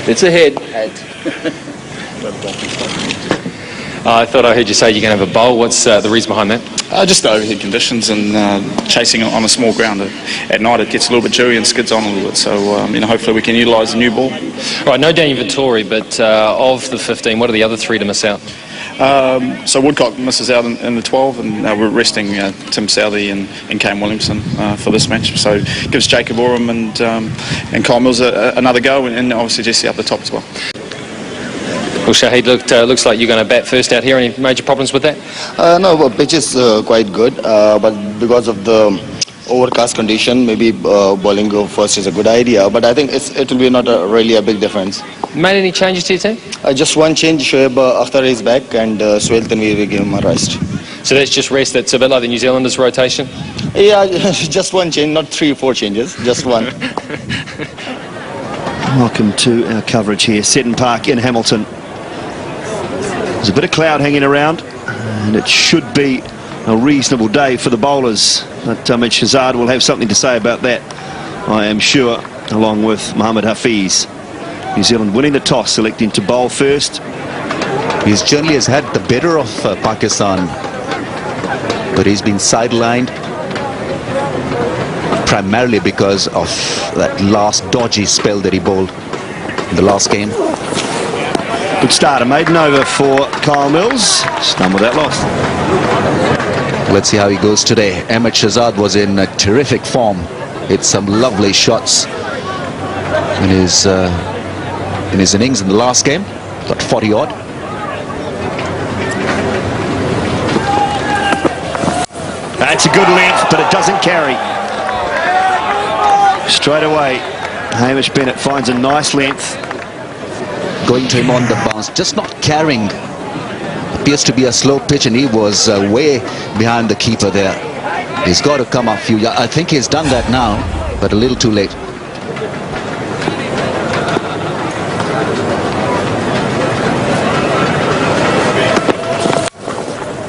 It's a hit. I thought I heard you say you're going to have a bowl. What's the reason behind that? Just the overhead conditions and chasing on a small ground. At night it gets a little bit dewy and skids on a little bit, so hopefully we can utilise the new ball. Right, no Daniel Vittori, but of the 15, what are the other 3 to miss out? So Woodcock misses out in the 12, and we're resting Tim Southey and Kane Williamson for this match. So gives Jacob Oram and Kyle Mills another go, and obviously Jesse up the top as well. Well, Shahid, looks like you're going to bat first out here. Any major problems with that? No, the pitch is quite good, but because of the overcast condition, maybe bowling go first is a good idea. But I think it will be not really a big difference. Made any changes to your team? Just one change. Shoaib Akhtar is back, and Suhail Tanveer will give him a rest. So that's just rest. That's a bit like the New Zealanders' rotation? Yeah, just one change, not 3 or 4 changes, just one. Welcome to our coverage here, Seton Park in Hamilton. There's a bit of cloud hanging around, and it should be a reasonable day for the bowlers. But Shahzad will have something to say about that, I am sure, along with Mohammad Hafiz. New Zealand winning the toss, selecting to bowl first. His journey has had the better of Pakistan, but he's been sidelined primarily because of that last dodgy spell that he bowled in the last game. Good start, a maiden over for Kyle Mills. Done with that loss. Let's see how he goes today. Ahmed Shahzad was in terrific form. Hit some lovely shots in his innings in the last game. Got 40 odd. That's a good length, but it doesn't carry. Straight away, Hamish Bennett finds a nice length. Going to him on the bounce, just not carrying. Appears to be a slow pitch, and he was way behind the keeper there. He's got to come up few. I think he's done that now, but a little too late.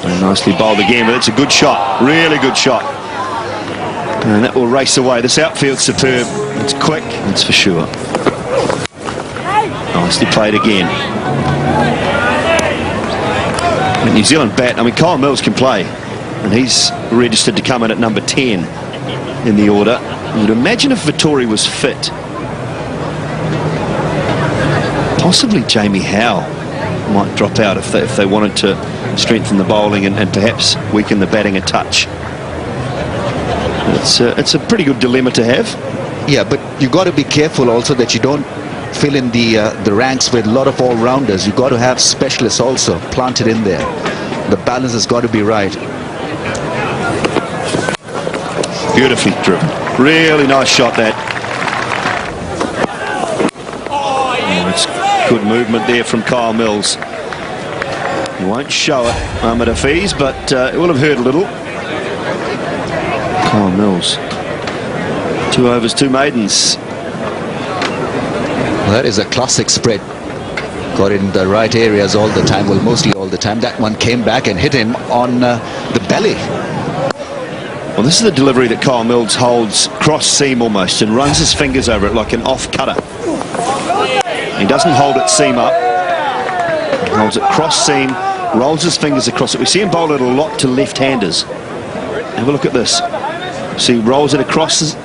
Very nicely bowled again, but it's a good shot, really good shot. And that will race away. This outfield's superb. It's quick, that's for sure. Nicely played again. And New Zealand bat, I mean, Kyle Mills can play, and he's registered to come in at number 10 in the order. You'd imagine if Vittori was fit, possibly Jamie Howe might drop out if they wanted to strengthen the bowling and perhaps weaken the batting a touch. It's a pretty good dilemma to have. Yeah, but you've got to be careful also that you don't fill in the ranks with a lot of all-rounders. You've got to have specialists also planted in there. The balance has got to be right. Beautifully driven. Really nice shot that. It's good movement there from Kyle Mills. He won't show it, Mohammad Hafiz, but it will have hurt a little. Kyle Mills. 2 overs, 2 maidens. Well, that is a classic spread. Got in the right areas all the time, well, mostly all the time. That one came back and hit him on the belly. Well, this is the delivery that Kyle Mills holds cross seam almost and runs his fingers over it like an off cutter. He doesn't hold it seam up. He holds it cross seam, rolls his fingers across it. We see him bowl it a lot to left-handers. Have a look at this. See, rolls it across,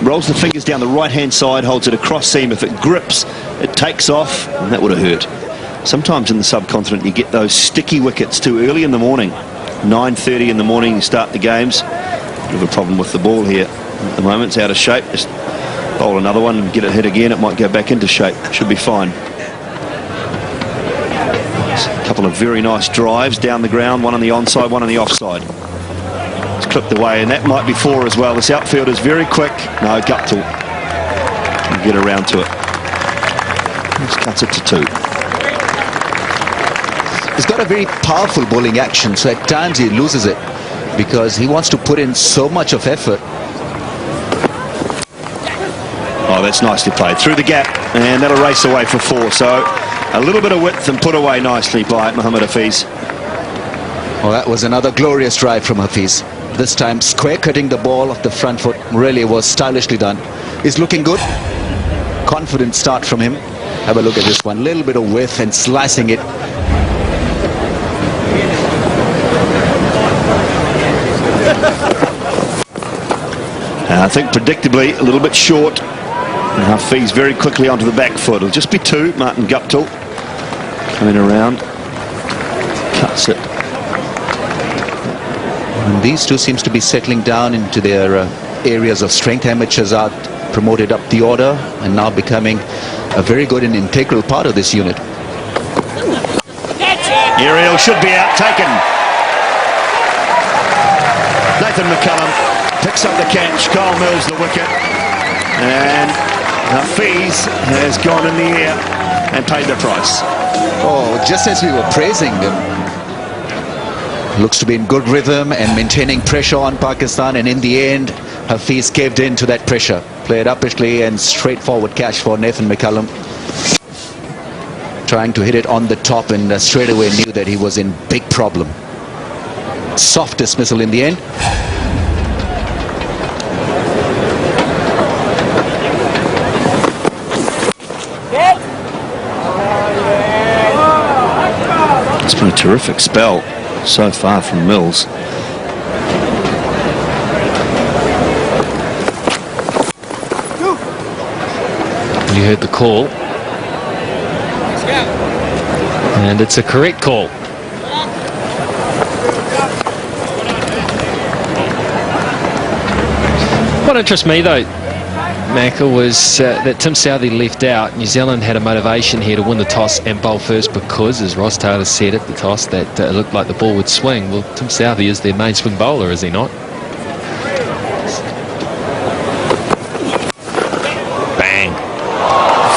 rolls the fingers down the right-hand side, holds it across seam. If it grips, it takes off, and that would have hurt. Sometimes in the subcontinent you get those sticky wickets too early in the morning. 9:30 in the morning, you start the games. Bit of a problem with the ball here. At the moment, it's out of shape. Just bowl another one and get it hit again. It might go back into shape. Should be fine. A couple of very nice drives down the ground. One on the onside, one on the offside. It's clipped away, and that might be 4 as well. This outfield is very quick. No, Guptill can get around to it. Just cuts it to 2. He's got a very powerful bowling action, so at times he loses it because he wants to put in so much of effort. Oh, that's nicely played. Through the gap, and that'll race away for 4. So a little bit of width and put away nicely by Mohammad Hafiz. Well, that was another glorious drive from Hafiz. This time square cutting the ball off the front foot. Really was stylishly done. He's looking good. Confident start from him. Have a look at this one. Little bit of width and slicing it. I think predictably a little bit short. And Hafiz very quickly onto the back foot. It'll just be two. Martin Guptill coming around. Cuts it. And these two seems to be settling down into their areas of strength. Amateurs are promoted up the order and now becoming a very good and integral part of this unit. Uriel should be out, taken. Nathan McCullum picks up the catch. Kyle Mills the wicket. And Hafiz has gone in the air and paid the price. Oh, just as we were praising them. Looks to be in good rhythm and maintaining pressure on Pakistan, and in the end Hafiz caved into that pressure. Played uppishly and straightforward catch for Nathan McCullum. Trying to hit it on the top, and straight away knew that he was in big problem. Soft dismissal in the end. It's been a terrific spell so far from Mills. You heard the call. And it's a correct call. What interests me though, Macca, was that Tim Southee left out. New Zealand had a motivation here to win the toss and bowl first because, as Ross Taylor said at the toss, that it looked like the ball would swing. Well, Tim Southee is their main swing bowler, is he not? Bang.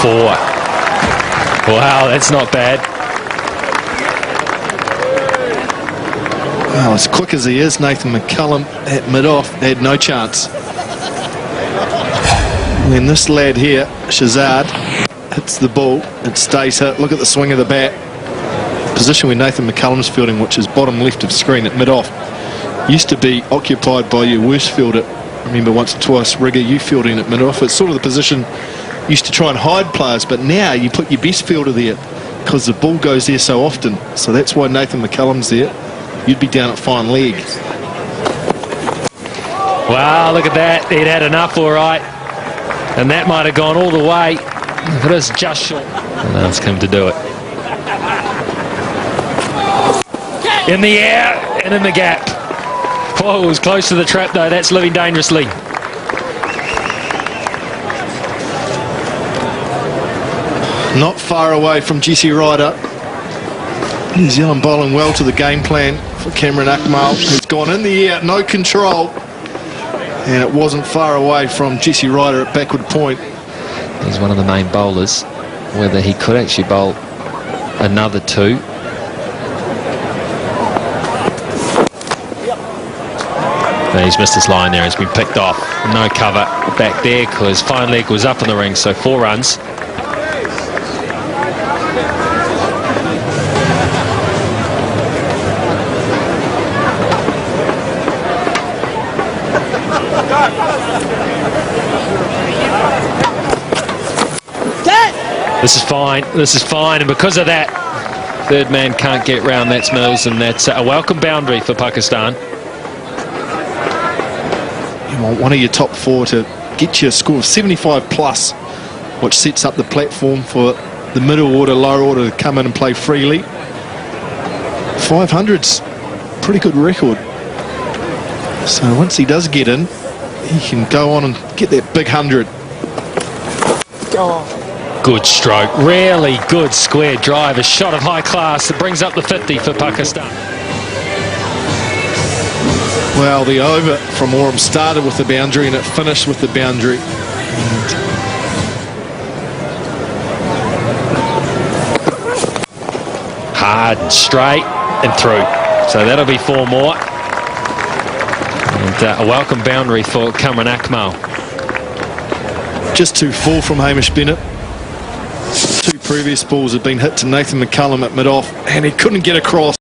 4. Wow, that's not bad. Well, as quick as he is, Nathan McCullum at mid-off had no chance. And then this lad here, Shazad, hits the ball, it stays hit. Look at the swing of the bat. Position where Nathan McCullum's fielding, which is bottom left of screen at mid-off, used to be occupied by your worst fielder. I remember once or twice, Rigger, you fielding at mid-off. It's sort of the position used to try and hide players, but now you put your best fielder there because the ball goes there so often. So that's why Nathan McCullum's there. You'd be down at fine leg. Wow, look at that. He'd had enough, all right. And that might have gone all the way. But it's just short. And ask him to do it. In the air and in the gap. Oh, it was close to the trap, though. That's living dangerously. Not far away from Jesse Ryder. New Zealand bowling well to the game plan for Cameron Akmal, who's gone in the air, no control. And it wasn't far away from Jesse Ryder at backward point. He's one of the main bowlers. Whether he could actually bowl another 2. But he's missed his line there. He's been picked off. No cover back there because fine leg was up in the ring. So 4 runs. This is fine. This is fine. And because of that, third man can't get round. That's Mills, and that's a welcome boundary for Pakistan. You want one of your top 4 to get you a score of 75 plus, which sets up the platform for the middle order, lower order to come in and play freely. 500's pretty good record. So once he does get in, he can go on and get that big 100. Good stroke. Really good square drive. A shot of high class that brings up the 50 for Pakistan. Well, the over from Oram started with the boundary and it finished with the boundary. Hard, straight and through. So that'll be 4 more. And a welcome boundary for Cameron Akmal. Just too full from Hamish Bennett. 2 previous balls had been hit to Nathan McCullum at mid-off and he couldn't get across.